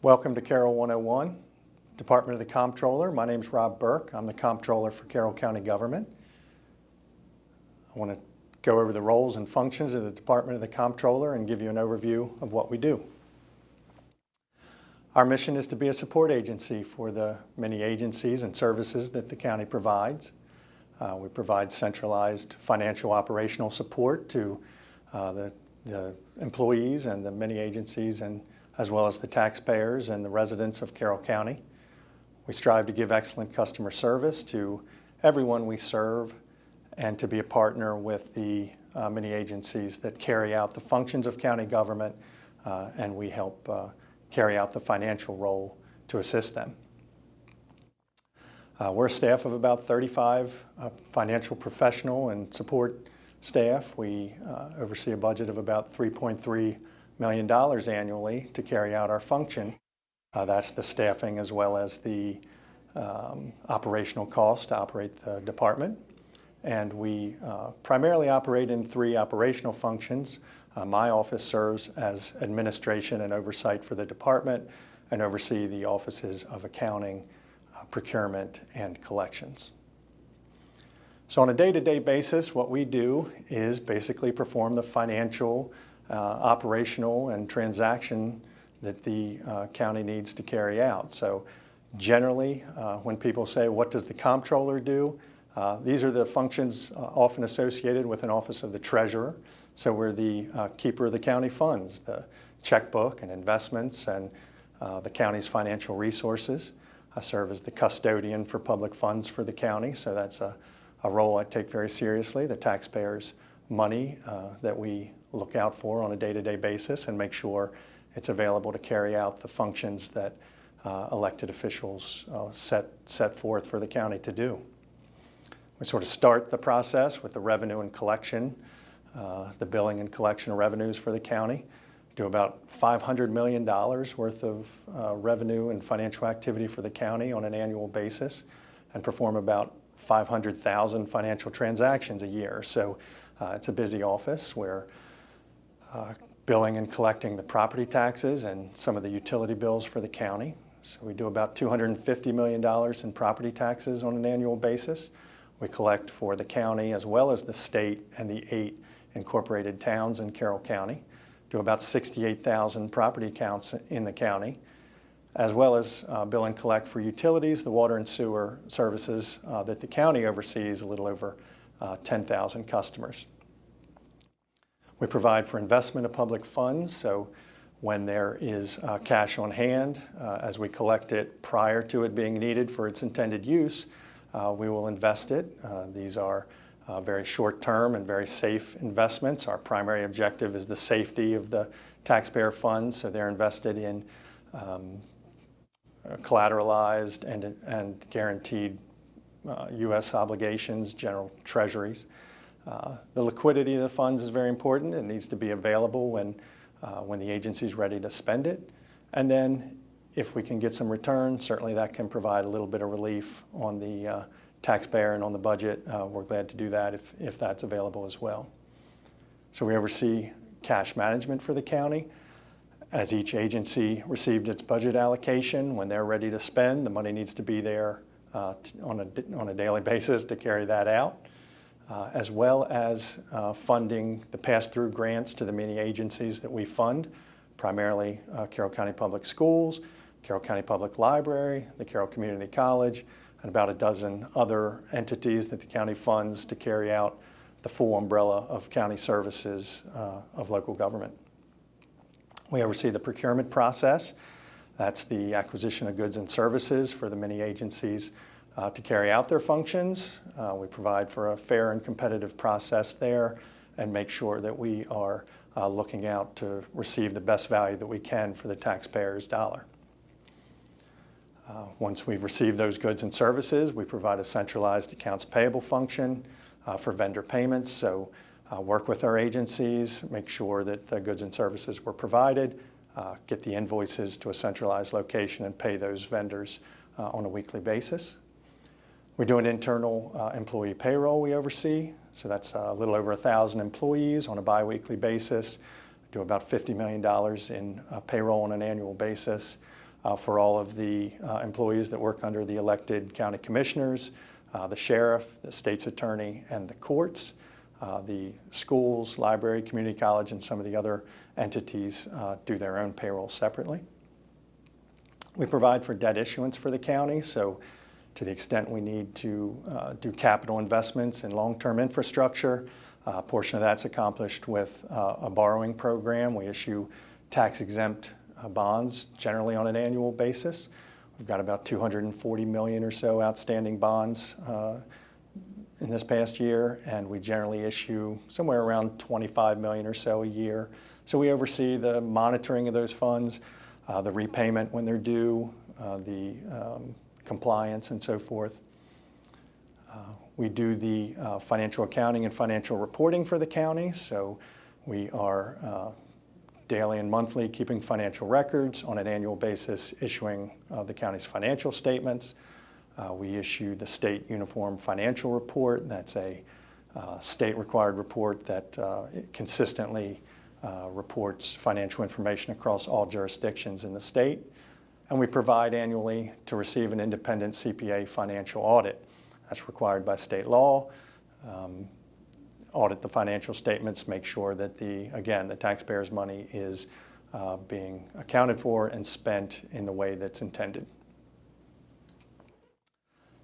Welcome to Carroll 101, Department of the Comptroller. My name is Rob Burke. I'm the Comptroller for Carroll County Government. I want to go over the roles and functions of the Department of the Comptroller and give you an overview of what we do. Our mission is to be a support agency for the many agencies and services that the county provides. We provide centralized financial operational support to the employees and the many agencies, and as well as the taxpayers and the residents of Carroll County. We strive to give excellent customer service to everyone we serve and to be a partner with the many agencies that carry out the functions of county government, and we help carry out the financial role to assist them. We're a staff of about 35 financial professional and support staff. We oversee a budget of about $3.3 million annually to carry out our function. That's the staffing as well as the operational cost to operate the department. And we primarily operate in three operational functions. My office serves as administration and oversight for the department and oversee the offices of accounting, procurement, and collections. So on a day-to-day basis, what we do is basically perform the financial, operational, and transaction that the county needs to carry out. So generally, when people say, what does the comptroller do? These are the functions often associated with an office of the treasurer. So we're the keeper of the county funds, the checkbook and investments and the county's financial resources. I serve as the custodian for public funds for the county, so that's a role I take very seriously, the taxpayers' money that we look out for on a day-to-day basis and make sure it's available to carry out the functions that elected officials set forth for the county to do. We sort of start the process with the revenue and collection, the billing and collection of revenues for the county. Do about $500 million worth of revenue and financial activity for the county on an annual basis and perform about 500,000 financial transactions a year. So it's a busy office where billing and collecting the property taxes and some of the utility bills for the county. So we do about $250 million in property taxes on an annual basis. We collect for the county as well as the state and the 8 incorporated towns in Carroll County. Do about 68,000 property accounts in the county, as well as bill and collect for utilities, the water and sewer services that the county oversees, a little over 10,000 customers. We provide for investment of public funds, so when there is cash on hand, as we collect it prior to it being needed for its intended use, we will invest it. These are very short-term and very safe investments. Our primary objective is the safety of the taxpayer funds, so they're invested in collateralized and guaranteed U.S. obligations, general treasuries. The liquidity of the funds is very important. It needs to be available when the agency is ready to spend it. And then if we can get some return, certainly that can provide a little bit of relief on the taxpayer and on the budget. We're glad to do that if that's available as well. So we oversee cash management for the county. As each agency received its budget allocation, when they're ready to spend, the money needs to be there on a daily basis to carry that out, as well as funding the pass-through grants to the many agencies that we fund, primarily Carroll County Public Schools, Carroll County Public Library, the Carroll Community College, and about a dozen other entities that the county funds to carry out the full umbrella of county services of local government. We oversee the procurement process. That's the acquisition of goods and services for the many agencies to carry out their functions. We provide for a fair and competitive process there and make sure that we are looking out to receive the best value that we can for the taxpayer's dollar. Once we've received those goods and services, we provide a centralized accounts payable function for vendor payments. So work with our agencies, make sure that the goods and services were provided, get the invoices to a centralized location and pay those vendors on a weekly basis. We do an internal employee payroll we oversee. So that's a little over 1,000 employees on a biweekly basis. We do about $50 million in payroll on an annual basis. for all of the employees that work under the elected county commissioners, the sheriff, the state's attorney, and the courts. The schools, library, community college, and some of the other entities do their own payroll separately. We provide for debt issuance for the county, so to the extent we need to do capital investments in long-term infrastructure, a portion of that's accomplished with a borrowing program. We issue tax-exempt bonds generally on an annual basis. We've got about 240 million or so outstanding bonds in this past year, and we generally issue somewhere around 25 million or so a year. So we oversee the monitoring of those funds, the repayment when they're due, the compliance and so forth. We do the financial accounting and financial reporting for the county, so we are daily and monthly keeping financial records, on an annual basis issuing the county's financial statements. We issue the state uniform financial report. That's a state required report that consistently reports financial information across all jurisdictions in the state. And we provide annually to receive an independent CPA financial audit. That's required by state law. Audit the financial statements, make sure that again, the taxpayers' money is being accounted for and spent in the way that's intended.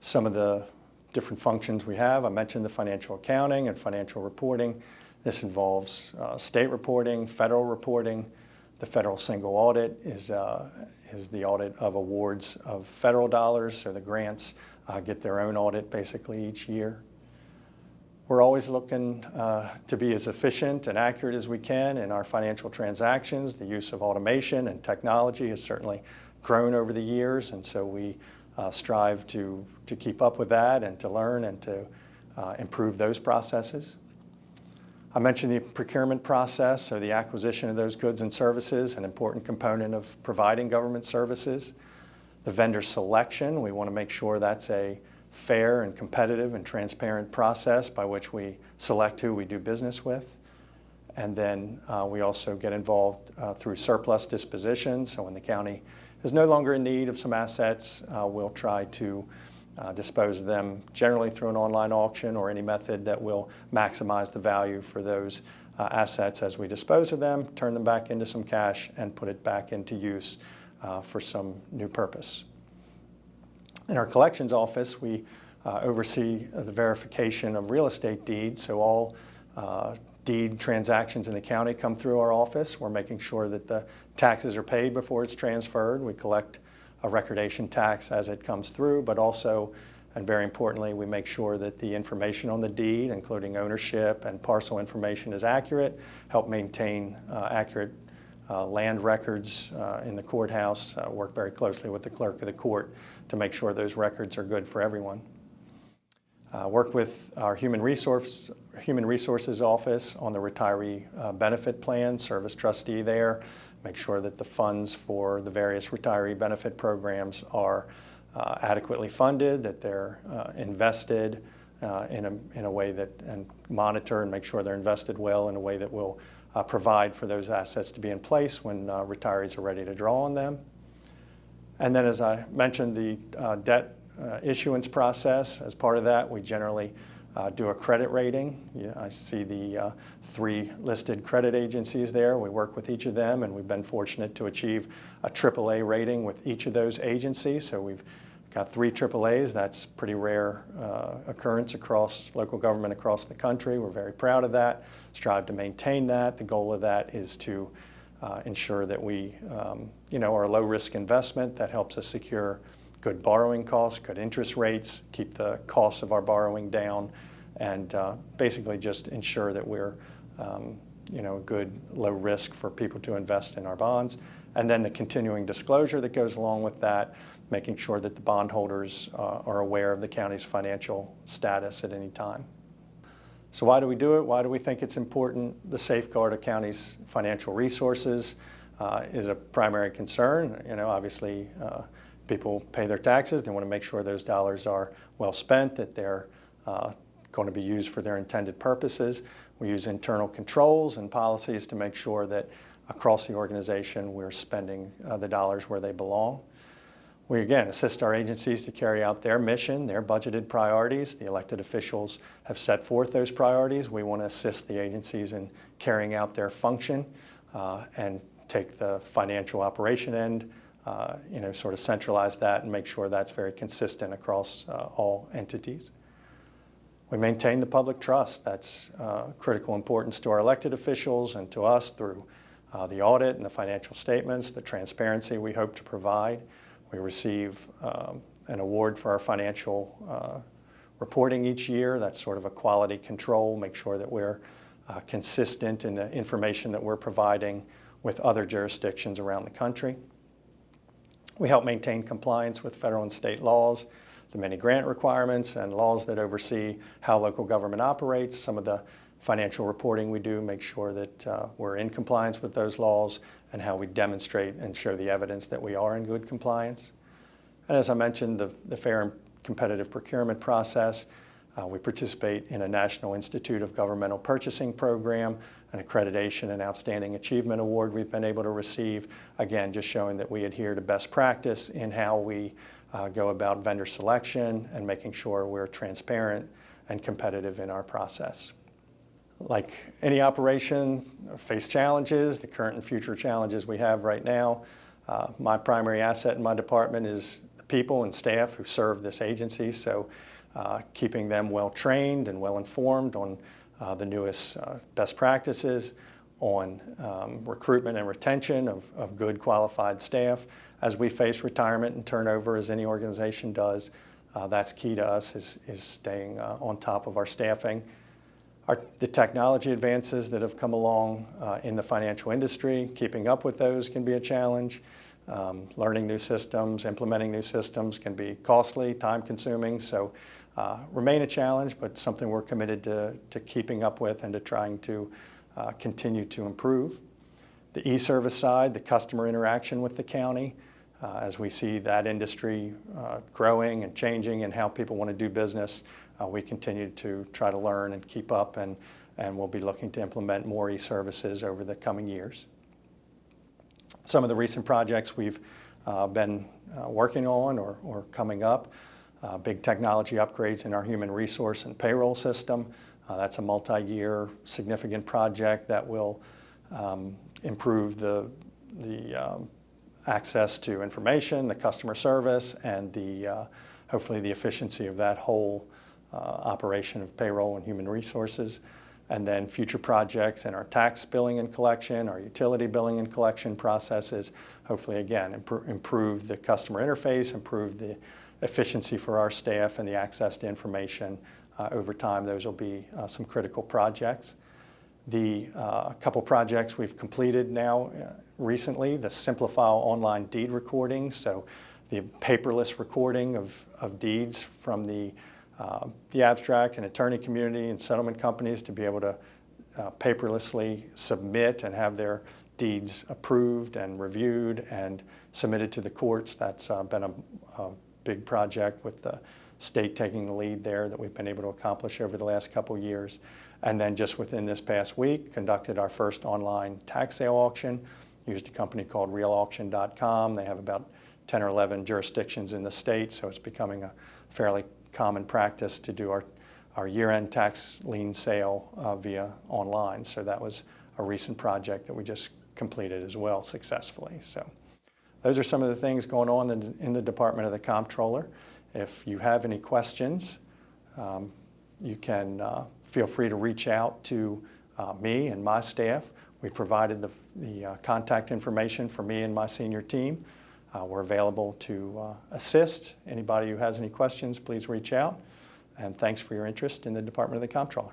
Some of the different functions we have, I mentioned the financial accounting and financial reporting. This involves state reporting, federal reporting. The federal single audit is the audit of awards of federal dollars, so the grants get their own audit basically each year. We're always looking to be as efficient and accurate as we can in our financial transactions. The use of automation and technology has certainly grown over the years, and so we strive to keep up with that and to learn and to improve those processes. I mentioned the procurement process, so the acquisition of those goods and services, an important component of providing government services. The vendor selection, we want to make sure that's a fair and competitive and transparent process by which we select who we do business with. And then we also get involved through surplus disposition. So when the county is no longer in need of some assets, we'll try to dispose of them generally through an online auction or any method that will maximize the value for those assets as we dispose of them, turn them back into some cash, and put it back into use for some new purpose. In our collections office, we oversee the verification of real estate deeds. So all deed transactions in the county come through our office. We're making sure that the taxes are paid before it's transferred. We collect a recordation tax as it comes through, but also, and very importantly, we make sure that the information on the deed, including ownership and parcel information, is accurate, help maintain accurate land records in the courthouse, work very closely with the clerk of the court to make sure those records are good for everyone. Work with our Human Resources Office on the retiree benefit plan, service trustee there, make sure that the funds for the various retiree benefit programs are adequately funded, that they're invested in a way that, and monitor and make sure they're invested well in a way that will provide for those assets to be in place when retirees are ready to draw on them. And then, as I mentioned, the debt issuance process. As part of that, we generally do a credit rating. I see the 3 listed credit agencies there. We work with each of them, and we've been fortunate to achieve a AAA rating with each of those agencies. So we've got 3 AAAs. That's pretty rare occurrence across local government across the country. We're very proud of that, strive to maintain that. The goal of that is to ensure that we are a low-risk investment that helps us secure good borrowing costs, good interest rates, keep the costs of our borrowing down, and basically just ensure that we're a good low risk for people to invest in our bonds. And then the continuing disclosure that goes along with that, making sure that the bondholders are aware of the county's financial status at any time. So why do we do it? Why do we think it's important? The safeguard of county's financial resources is a primary concern. Obviously, people pay their taxes. They want to make sure those dollars are well spent, that they're going to be used for their intended purposes. We use internal controls and policies to make sure that across the organization we're spending the dollars where they belong. We again assist our agencies to carry out their mission, their budgeted priorities. The elected officials have set forth those priorities. We want to assist the agencies in carrying out their function and take the financial operation end, sort of centralize that and make sure that's very consistent across all entities. We maintain the public trust. That's critical importance to our elected officials and to us through the audit and the financial statements, the transparency we hope to provide. We receive an award for our financial reporting each year. That's sort of a quality control, make sure that we're consistent in the information that we're providing with other jurisdictions around the country. We help maintain compliance with federal and state laws, the many grant requirements and laws that oversee how local government operates. Some of the financial reporting we do make sure that we're in compliance with those laws and how we demonstrate and show the evidence that we are in good compliance. And as I mentioned, the fair and competitive procurement process. We participate in a National Institute of Governmental Purchasing program, an accreditation and outstanding achievement award we've been able to receive. Again, just showing that we adhere to best practice in how we go about vendor selection and making sure we're transparent and competitive in our process. Like any operation, face challenges, the current and future challenges we have right now. My primary asset in my department is the people and staff who serve this agency, so keeping them well trained and well informed on the newest best practices, on recruitment and retention of good qualified staff. As we face retirement and turnover, as any organization does, that's key to us, is staying on top of our staffing. The technology advances that have come along in the financial industry, keeping up with those can be a challenge. Learning new systems, implementing new systems can be costly, time-consuming, so remain a challenge, but something we're committed to keeping up with and to trying to continue to improve. The e-service side, the customer interaction with the county, as we see that industry growing and changing and how people want to do business, we continue to try to learn and keep up, and we'll be looking to implement more e-services over the coming years. Some of the recent projects we've been working on or coming up, big technology upgrades in our human resource and payroll system. That's a multi-year significant project that will improve the access to information, the customer service, and hopefully the efficiency of that whole operation of payroll and human resources. And then future projects in our tax billing and collection, our utility billing and collection processes, hopefully again improve the customer interface, improve the efficiency for our staff and the access to information. Over time, those will be some critical projects. The couple projects we've completed now recently, the Simplifile online deed recording, so the paperless recording of deeds from the abstract and attorney community and settlement companies to be able to paperlessly submit and have their deeds approved and reviewed and submitted to the courts. That's been a big project with the state taking the lead there that we've been able to accomplish over the last couple years. And then just within this past week, conducted our first online tax sale auction, used a company called realauction.com. They have about 10 or 11 jurisdictions in the state, so it's becoming a fairly common practice to do our year-end tax lien sale via online. So that was a recent project that we just completed as well successfully. So those are some of the things going on in the Department of the Comptroller. If you have any questions, you can feel free to reach out to me and my staff. We provided the contact information for me and my senior team. We're available to assist. Anybody who has any questions, please reach out. And thanks for your interest in the Department of the Comptroller.